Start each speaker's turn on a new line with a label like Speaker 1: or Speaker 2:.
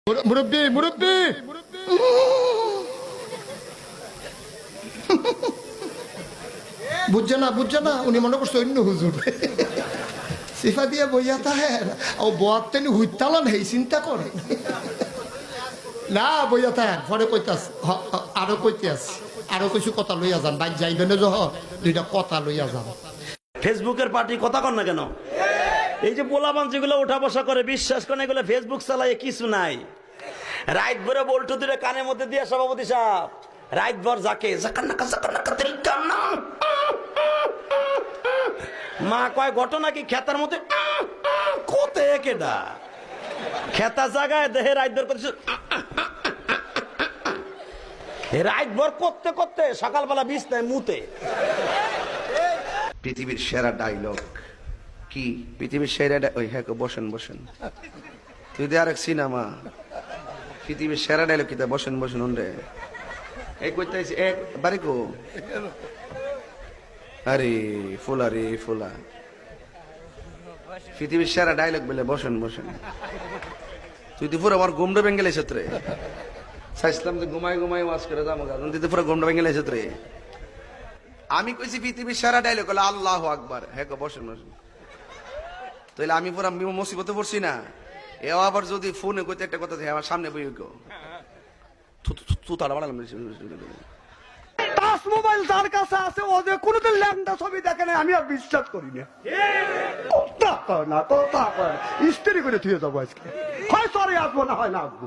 Speaker 1: মুরব্বী মুরব্বী বুঝছে না উনি মনে করছে অন্য হুজুর সিফা দিয়ে বইয়া থাকেন ও বোয়ার তেনি হুইতালান হেই চিন্তা করে না বইয়া থাকেন পরে কইতাস আরো কইতে আছে আরো কিছু কথা লইয়া যান বাইক যাইবেন যহ দুইটা কথা লইয়া যান।
Speaker 2: ফেসবুকের পার্টি কথা কন না কেন? এই যে পোলাপান যেগুলো উঠা বসা করে বিশ্বাস করেন এগুলো ফেসবুক চালায় কিছু নাই। রাইট ভরে বল্টু দিলে কানের মধ্যে দিয়ে সভাপতি সাহেব রাইট ভর যাকে মা কয় ঘটনা কি খেতার মধ্যে কোতে কেডা খেতা জায়গায় দেহে রাইট ভর করছে রাইট ভর করতে করতে সকালবেলা বিছনায় মুতে।
Speaker 3: পৃথিবীর সেরা ডায়লগ কি? পৃথিবীর সেরা ওই হ্যাঁ বসেন বসেন তুই দে আরেক সিনেমা পৃথিবীর সেরা ডায়লগ কি? বসেন বসেন রে এই কইতে এক বাড়ি কো আরে ফুলা রে ফুলা পৃথিবীর সেরা ডায়লগ বলে বসেন বসেন তুই তো পুরো আমার গুমড়ে বেঙ্গেল এসে রে চাইছিলাম যে ঘুমাই ঘুমাই ওয়াজ করে যাবো কারণ তুই তো পুরো গুমড়ে বেঙ্গেল এসে রে। আমি কইছি পৃথিবীর সেরা ডায়লগ হলো আল্লাহু আকবার। হ্যাঁ বসেন বসেন তাহলে আমি পুরো মুসিবতে পড়ছি না। এও আবার যদি ফোনে কইতে একটা কথা আমার সামনে বই গো তুতাড়া বাড়ালাম
Speaker 4: টাচ মোবাইল যার কাছে আছে ও যে কোনোদিন ল্যাংটা ছবি দেখে না আমি আর বিশ্বাস করি না। কথা কয় না স্ত্রী করে থুয়ে যাবো আজকে হয় সরে আসবো না হয় না আসবো।